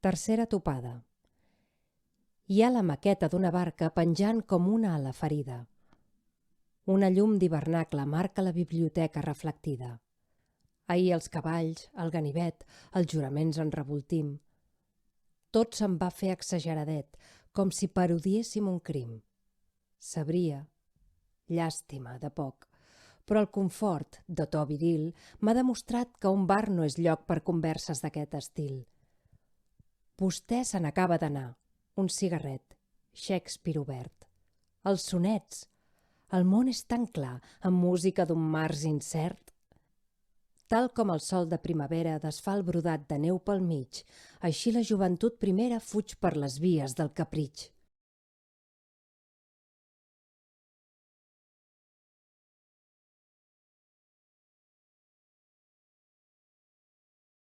Tercera topada. Hi ha la maqueta d'una barca penjant com una ala ferida. Una llum d'hivernacle marca la biblioteca reflectida. Ahir els cavalls, el ganivet, els juraments en revoltim. Tot se'n va fer exageradet, com si parodiéssim un crim. Sabria, llàstima, de poc, però el confort, de to viril, m'ha demostrat que un bar no és lloc per converses d'aquest estil. Vostè se n'acaba d'anar, un cigarret, Shakespeare obert. Els sonets, el món és tan clar, amb música d'un març incert. Tal com el sol de primavera desfà el brodat de neu pel mig, així la joventut primera fuig per les vies del capritx.